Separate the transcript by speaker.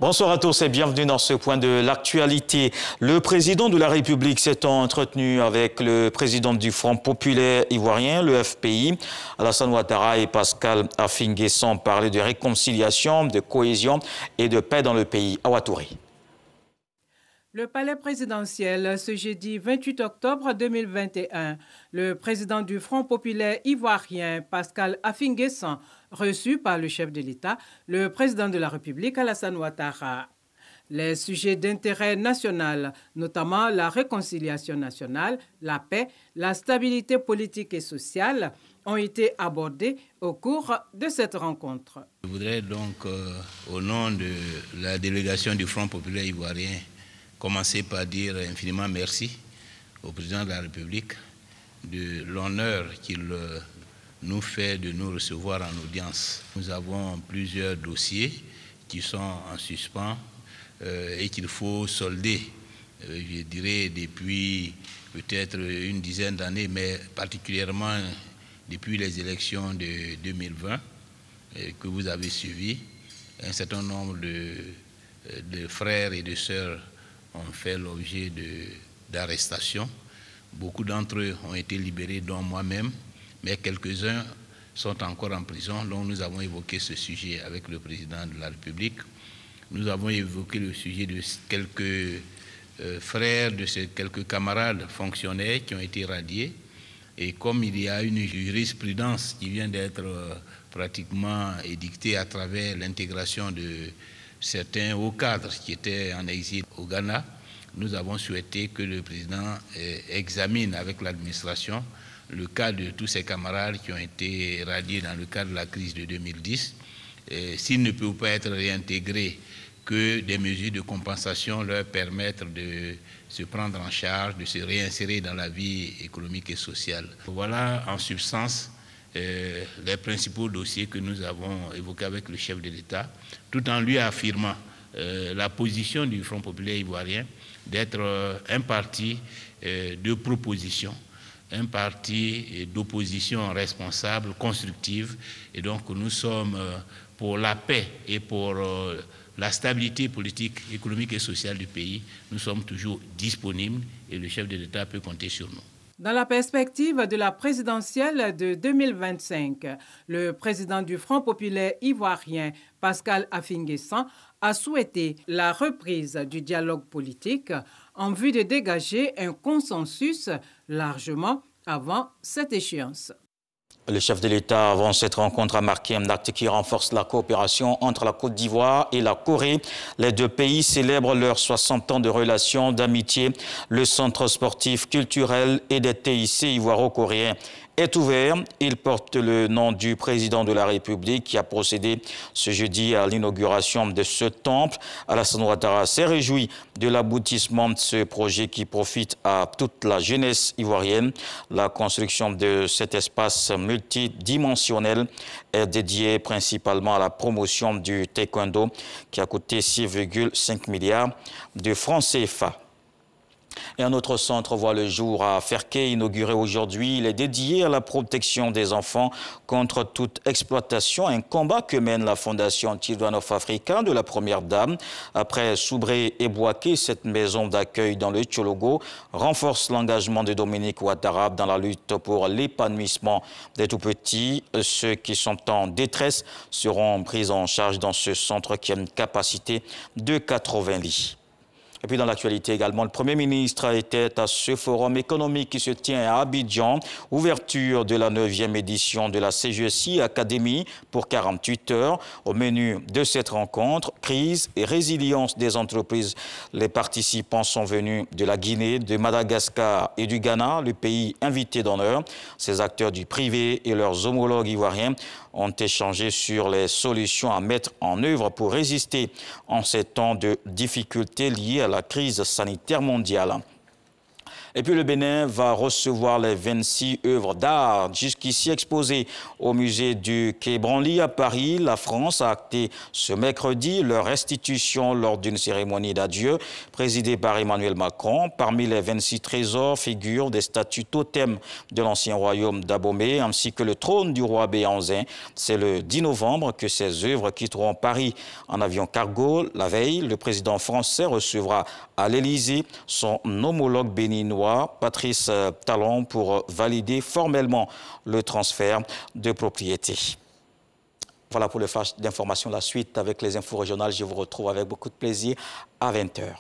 Speaker 1: Bonsoir à tous et bienvenue dans ce point de l'actualité. Le président de la République s'est entretenu avec le président du Front populaire ivoirien, le FPI, Alassane Ouattara, et Pascal Affi-N'Guessan ont parlé de réconciliation, de cohésion et de paix dans le pays. Ouattara.
Speaker 2: Le palais présidentiel, ce jeudi 28 octobre 2021, le président du Front populaire ivoirien, Pascal Affi-N'Guessan, reçu par le chef de l'État, le président de la République, Alassane Ouattara. Les sujets d'intérêt national, notamment la réconciliation nationale, la paix, la stabilité politique et sociale, ont été abordés au cours de cette rencontre.
Speaker 3: Je voudrais donc, au nom de la délégation du Front populaire ivoirien, commencer par dire infiniment merci au président de la République de l'honneur qu'il nous fait de nous recevoir en audience. Nous avons plusieurs dossiers qui sont en suspens et qu'il faut solder, je dirais, depuis peut-être une dizaine d'années, mais particulièrement depuis les élections de 2020 que vous avez suivies. Un certain nombre de frères et de sœurs ont fait l'objet d'arrestations. Beaucoup d'entre eux ont été libérés, dont moi-même, mais quelques-uns sont encore en prison. Donc nous avons évoqué ce sujet avec le président de la République. Nous avons évoqué le sujet de quelques frères, de quelques camarades fonctionnaires qui ont été radiés. Et comme il y a une jurisprudence qui vient d'être pratiquement édictée à travers l'intégration de certains hauts cadres qui étaient en exil au Ghana, nous avons souhaité que le président examine avec l'administration le cas de tous ces camarades qui ont été radiés dans le cadre de la crise de 2010. S'ils ne peuvent pas être réintégrés, que des mesures de compensation leur permettent de se prendre en charge, de se réinsérer dans la vie économique et sociale. Voilà en substance les principaux dossiers que nous avons évoqués avec le chef de l'État, tout en lui affirmant la position du Front populaire ivoirien d'être un parti de proposition, un parti d'opposition responsable, constructive, et donc nous sommes pour la paix et pour la stabilité politique, économique et sociale du pays. Nous sommes toujours disponibles et le chef de l'État peut compter sur nous.
Speaker 2: Dans la perspective de la présidentielle de 2025, le président du Front populaire ivoirien, Pascal Affi-N'Guessan, a souhaité la reprise du dialogue politique en vue de dégager un consensus largement avant cette échéance.
Speaker 1: Le chef de l'État, avant cette rencontre, a marqué un acte qui renforce la coopération entre la Côte d'Ivoire et la Corée. Les deux pays célèbrent leurs 60 ans de relations d'amitié. Le centre sportif, culturel et des TIC ivoiro-coréens est ouvert. Il porte le nom du président de la République qui a procédé ce jeudi à l'inauguration de ce temple. Alassane Ouattara s'est réjoui de l'aboutissement de ce projet qui profite à toute la jeunesse ivoirienne. La construction de cet espace multidimensionnel est dédiée principalement à la promotion du taekwondo qui a coûté 6,5 milliards de francs CFA. Et un autre centre voit le jour à Ferké, inauguré aujourd'hui. Il est dédié à la protection des enfants contre toute exploitation, un combat que mène la Fondation Children of Africa de la Première Dame. Après Soubré et Bouaké, cette maison d'accueil dans le Tchologo renforce l'engagement de Dominique Ouattara dans la lutte pour l'épanouissement des tout-petits. Ceux qui sont en détresse seront pris en charge dans ce centre qui a une capacité de 80 lits. Et puis dans l'actualité également, le Premier ministre était à ce forum économique qui se tient à Abidjan. Ouverture de la 9e édition de la CGSI Académie pour 48 heures. Au menu de cette rencontre, crise et résilience des entreprises. Les participants sont venus de la Guinée, de Madagascar et du Ghana, le pays invité d'honneur. Ces acteurs du privé et leurs homologues ivoiriens ont échangé sur les solutions à mettre en œuvre pour résister en ces temps de difficultés liées à la crise sanitaire mondiale. Et puis le Bénin va recevoir les 26 œuvres d'art jusqu'ici exposées au musée du Quai Branly à Paris. La France a acté ce mercredi leur restitution lors d'une cérémonie d'adieu présidée par Emmanuel Macron. Parmi les 26 trésors figurent des statues totems de l'ancien royaume d'Abomey ainsi que le trône du roi Béhanzin. C'est le 10 novembre que ces œuvres quitteront Paris en avion cargo. La veille, le président français recevra à l'Élysée son homologue béninois, Patrice Talon, pour valider formellement le transfert de propriété. Voilà pour le flash d'information. La suite avec les infos régionales. Je vous retrouve avec beaucoup de plaisir à 20 h.